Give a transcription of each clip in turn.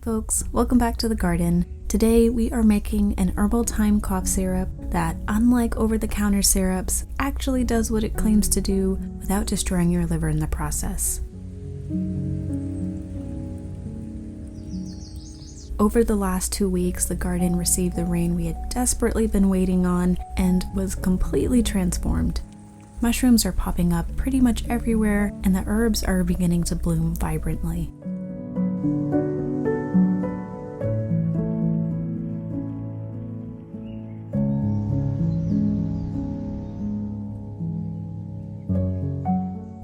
folks, welcome back to the garden. Today we are making an herbal thyme cough syrup that, unlike over-the-counter syrups, actually does what it claims to do without destroying your liver in the process. Over the last 2 weeks, the garden received the rain we had desperately been waiting on and was completely transformed. Mushrooms are popping up pretty much everywhere, and the herbs are beginning to bloom vibrantly.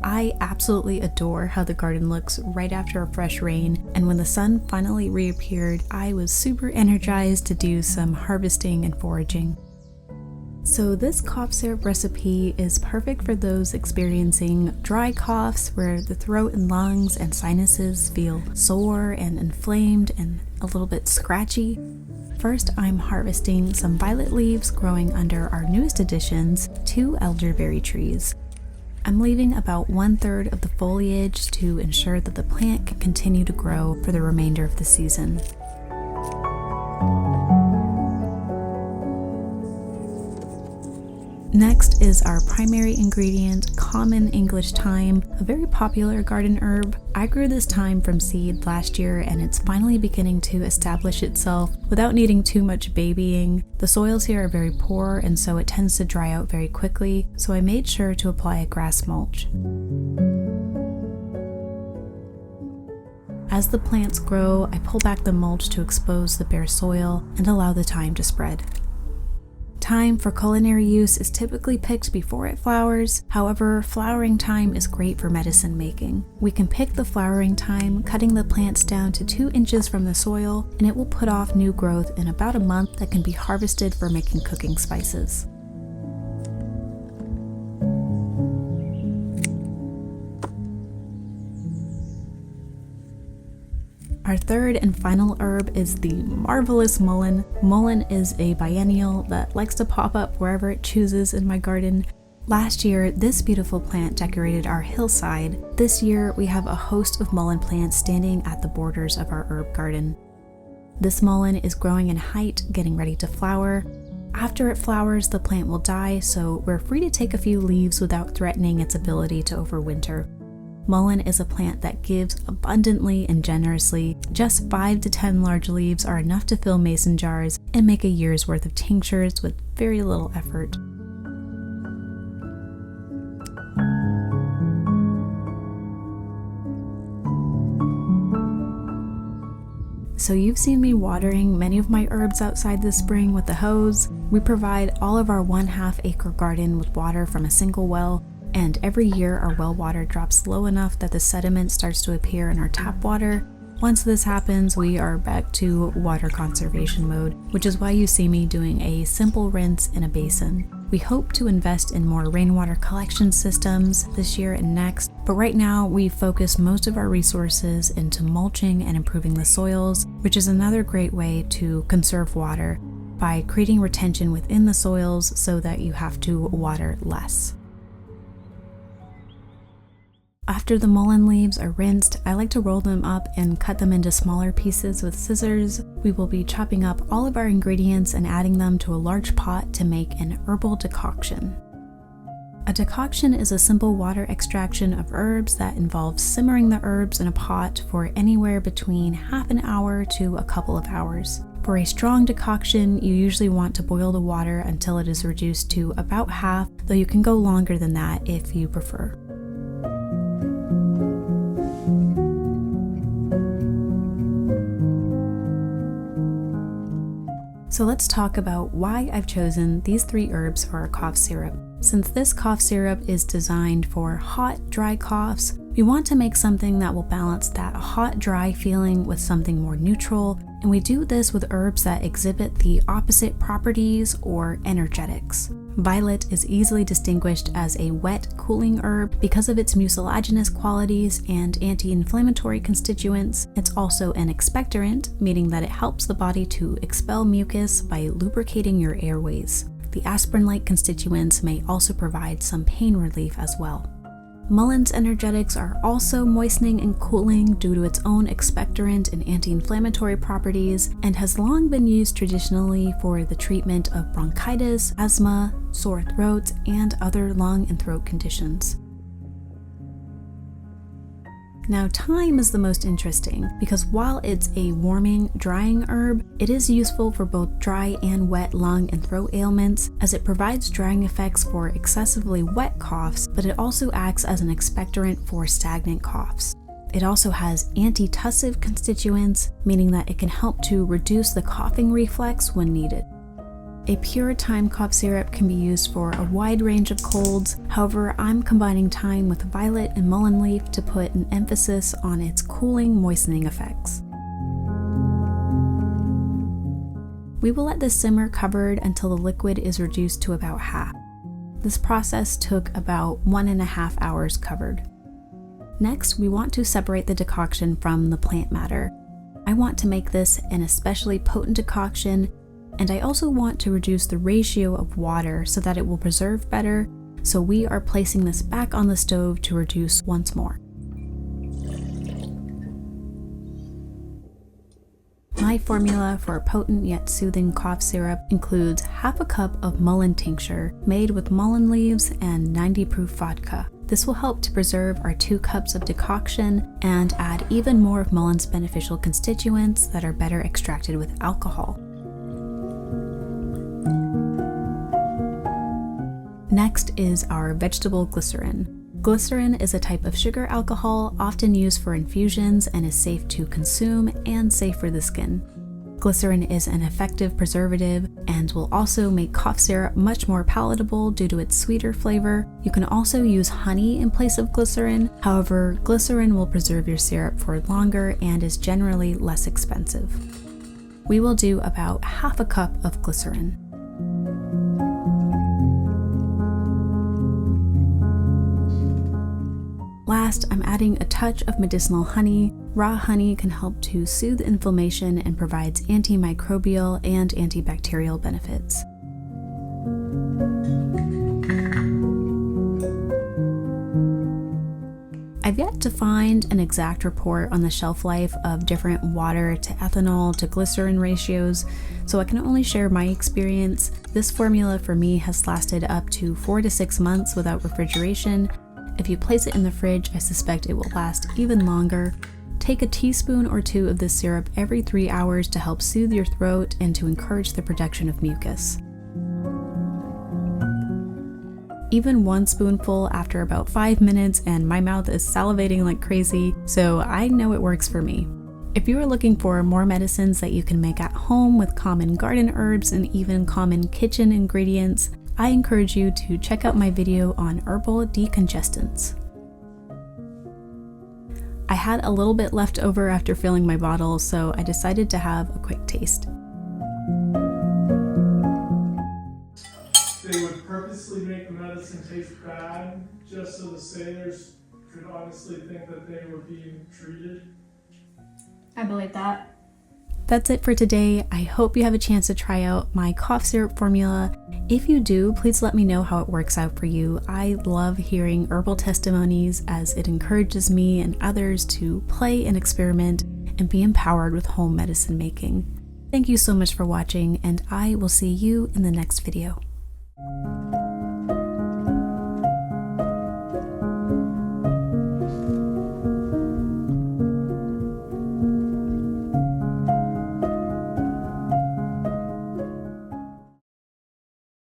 I absolutely adore how the garden looks right after a fresh rain, and when the sun finally reappeared, I was super energized to do some harvesting and foraging. So this cough syrup recipe is perfect for those experiencing dry coughs where the throat and lungs and sinuses feel sore and inflamed and a little bit scratchy. First, I'm harvesting some violet leaves growing under our newest additions, 2 elderberry trees. I'm leaving about 1/3 of the foliage to ensure that the plant can continue to grow for the remainder of the season. Next is our primary ingredient, common English thyme, a very popular garden herb. I grew this thyme from seed last year and it's finally beginning to establish itself without needing too much babying. The soils here are very poor and so it tends to dry out very quickly, so I made sure to apply a grass mulch. As the plants grow, I pull back the mulch to expose the bare soil and allow the thyme to spread. Thyme for culinary use is typically picked before it flowers. However, flowering thyme is great for medicine making. We can pick the flowering thyme, cutting the plants down to 2 inches from the soil, and it will put off new growth in about a month that can be harvested for making cooking spices. Our third and final herb is the marvelous mullein. Mullein is a biennial that likes to pop up wherever it chooses in my garden. Last year, this beautiful plant decorated our hillside. This year, we have a host of mullein plants standing at the borders of our herb garden. This mullein is growing in height, getting ready to flower. After it flowers, the plant will die, so we're free to take a few leaves without threatening its ability to overwinter. Mullein is a plant that gives abundantly and generously. Just 5 to 10 large leaves are enough to fill mason jars and make a year's worth of tinctures with very little effort. So you've seen me watering many of my herbs outside this spring with the hose. We provide all of our 1/2 acre garden with water from a single well. And every year our well water drops low enough that the sediment starts to appear in our tap water. Once this happens, we are back to water conservation mode, which is why you see me doing a simple rinse in a basin. We hope to invest in more rainwater collection systems this year and next, but right now we focus most of our resources into mulching and improving the soils, which is another great way to conserve water by creating retention within the soils so that you have to water less. After the mullein leaves are rinsed, I like to roll them up and cut them into smaller pieces with scissors. We will be chopping up all of our ingredients and adding them to a large pot to make an herbal decoction. A decoction is a simple water extraction of herbs that involves simmering the herbs in a pot for anywhere between half an hour to a couple of hours. For a strong decoction, you usually want to boil the water until it is reduced to about half, though you can go longer than that if you prefer. So let's talk about why I've chosen these 3 herbs for our cough syrup. Since this cough syrup is designed for hot, dry coughs, we want to make something that will balance that hot, dry feeling with something more neutral, and we do this with herbs that exhibit the opposite properties or energetics. Violet is easily distinguished as a wet, cooling herb because of its mucilaginous qualities and anti-inflammatory constituents. It's also an expectorant, meaning that it helps the body to expel mucus by lubricating your airways. The aspirin-like constituents may also provide some pain relief as well. Mullein's energetics are also moistening and cooling due to its own expectorant and anti-inflammatory properties, and has long been used traditionally for the treatment of bronchitis, asthma, sore throats, and other lung and throat conditions. Now, thyme is the most interesting because while it's a warming, drying herb, it is useful for both dry and wet lung and throat ailments, as it provides drying effects for excessively wet coughs, but it also acts as an expectorant for stagnant coughs. It also has antitussive constituents, meaning that it can help to reduce the coughing reflex when needed. A pure thyme cough syrup can be used for a wide range of colds. However, I'm combining thyme with violet and mullein leaf to put an emphasis on its cooling, moistening effects. We will let this simmer covered until the liquid is reduced to about half. This process took about 1.5 hours covered. Next, we want to separate the decoction from the plant matter. I want to make this an especially potent decoction, and I also want to reduce the ratio of water so that it will preserve better, so we are placing this back on the stove to reduce once more. My formula for a potent yet soothing cough syrup includes half a cup of mullein tincture made with mullein leaves and 90 proof vodka. This will help to preserve our 2 cups of decoction and add even more of mullein's beneficial constituents that are better extracted with alcohol. Next is our vegetable glycerin. Glycerin is a type of sugar alcohol often used for infusions and is safe to consume and safe for the skin. Glycerin is an effective preservative and will also make cough syrup much more palatable due to its sweeter flavor. You can also use honey in place of glycerin. However, glycerin will preserve your syrup for longer and is generally less expensive. We will do about half a cup of glycerin. Last, I'm adding a touch of medicinal honey. Raw honey can help to soothe inflammation and provides antimicrobial and antibacterial benefits. I've yet to find an exact report on the shelf life of different water to ethanol to glycerin ratios, so I can only share my experience. This formula for me has lasted up to 4 to 6 months without refrigeration. If you place it in the fridge, I suspect it will last even longer. Take a teaspoon or 2 of this syrup every 3 hours to help soothe your throat and to encourage the production of mucus. Even 1 spoonful after about 5 minutes and my mouth is salivating like crazy, so I know it works for me. If you are looking for more medicines that you can make at home with common garden herbs and even common kitchen ingredients, I encourage you to check out my video on herbal decongestants. I had a little bit left over after filling my bottle, so I decided to have a quick taste. They would purposely make the medicine taste bad just so the sailors could honestly think that they were being treated. I believe that. That's it for today. I hope you have a chance to try out my cough syrup formula. If you do, please let me know how it works out for you. I love hearing herbal testimonies as it encourages me and others to play and experiment and be empowered with home medicine making. Thank you so much for watching, and I will see you in the next video.